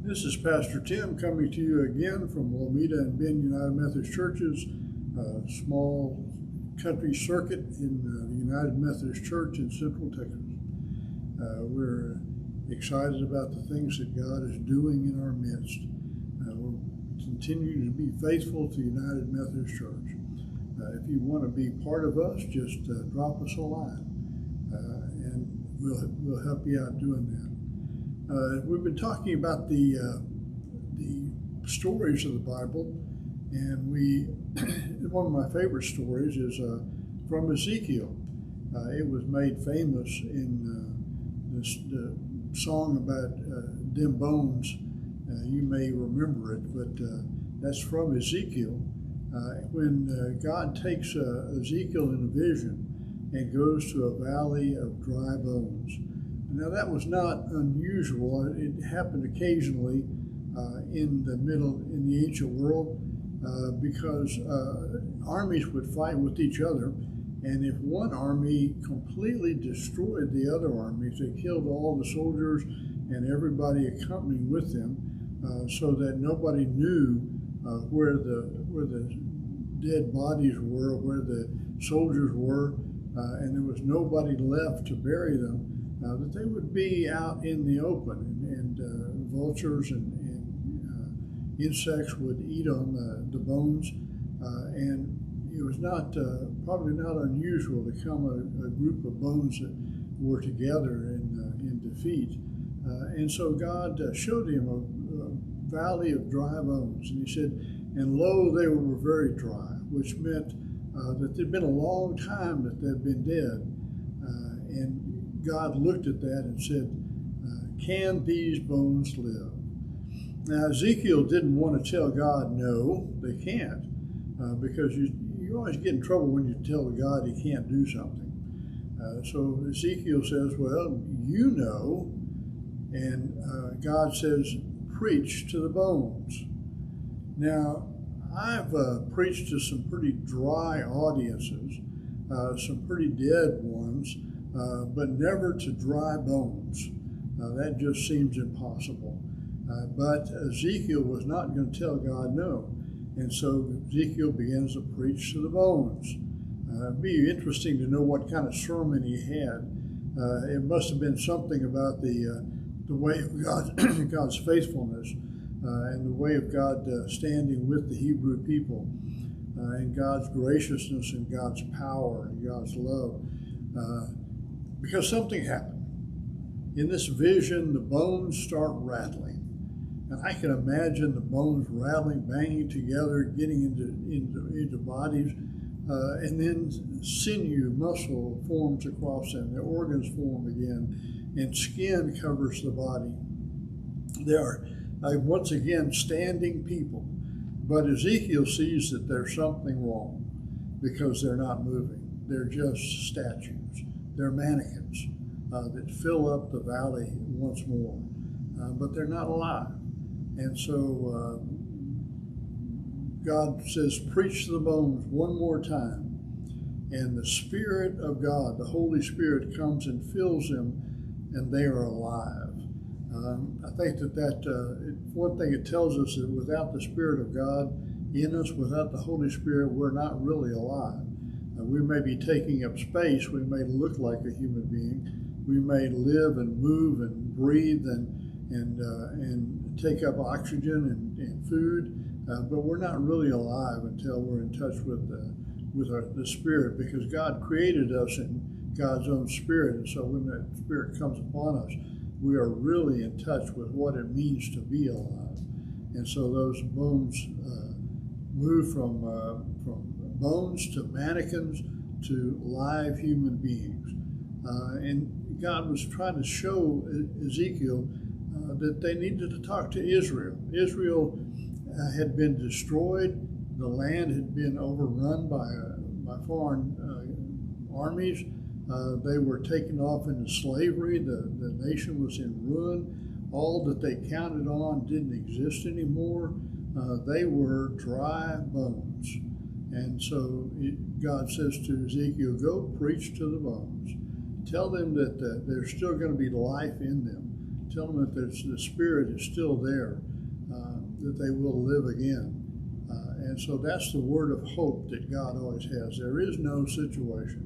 This is Pastor Tim coming to you again from Lomita and Bend United Methodist Churches, a small country circuit in the United Methodist Church in Central Texas. We're excited about the things that God is doing in our midst. We're continuing to be faithful to United Methodist Church. If you want to be part of us, just drop us a line, and we'll help you out doing that. We've been talking about the stories of the Bible, and one of my favorite stories is from Ezekiel. It was made famous in the song about them bones. You may remember it, but that's from Ezekiel. When God takes Ezekiel in a vision and goes to a valley of dry bones. Now that was not unusual. It happened occasionally in the ancient world because armies would fight with each other, and if one army completely destroyed the other armies, they killed all the soldiers and everybody accompanying with them, so that nobody knew where the dead bodies were, where the soldiers were, and there was nobody left to bury them. That they would be out in the open, and vultures and insects would eat on the bones, and it was probably not unusual to come a group of bones that were together in defeat. And so God showed him a valley of dry bones, and he said, and lo, they were very dry, which meant that there'd been a long time that they'd been dead. And God looked at that and said, can these bones live? Now, Ezekiel didn't want to tell God, no, they can't, because you always get in trouble when you tell God he can't do something. So Ezekiel says, well, you know, and God says, preach to the bones. Now, I've preached to some pretty dry audiences, some pretty dead ones, but never to dry bones. That just seems impossible. But Ezekiel was not going to tell God no. And so Ezekiel begins to preach to the bones. It'd be interesting to know what kind of sermon he had. It must have been something about the way of God, God's faithfulness, and the way of God standing with the Hebrew people, and God's graciousness and God's power and God's love. Because something happened. In this vision, the bones start rattling. And I can imagine the bones rattling, banging together, getting into bodies, and then sinew, muscle forms across them, the organs form again, and skin covers the body. They are, once again, standing people. But Ezekiel sees that there's something wrong because they're not moving. They're just statues. They're mannequins that fill up the valley once more, but they're not alive. And so God says, preach to the bones one more time. And the Spirit of God, the Holy Spirit, comes and fills them, and they are alive. I think one thing it tells us is without the Spirit of God in us, without the Holy Spirit, we're not really alive. We may be taking up space. We may look like a human being. We may live and move and breathe and take up oxygen and food, but we're not really alive until we're in touch with the Spirit, because God created us in God's own Spirit, and so when that Spirit comes upon us, we are really in touch with what it means to be alive. And so those bones move from bones to mannequins to live human beings. And God was trying to show Ezekiel that they needed to talk to Israel. Israel had been destroyed. The land had been overrun by foreign armies. They were taken off into slavery. The nation was in ruin. All that they counted on didn't exist anymore. They were dry bones. And so God says to Ezekiel, go preach to the bones. Tell them that there's still going to be life in them. tell them that the Spirit is still there, that they will live again. And so that's the word of hope that God always has. There is no situation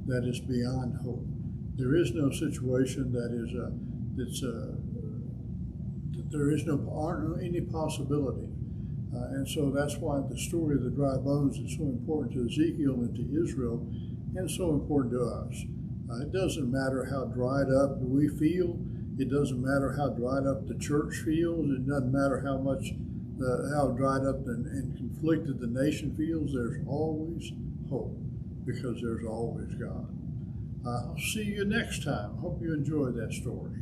that is beyond hope. There is no situation that is aren't any possibility. And so that's why the story of the dry bones is so important to Ezekiel and to Israel, and so important to us. It doesn't matter how dried up we feel. It doesn't matter how dried up the church feels. It doesn't matter how dried up and conflicted the nation feels. There's always hope, because there's always God. I'll see you next time. Hope you enjoyed that story.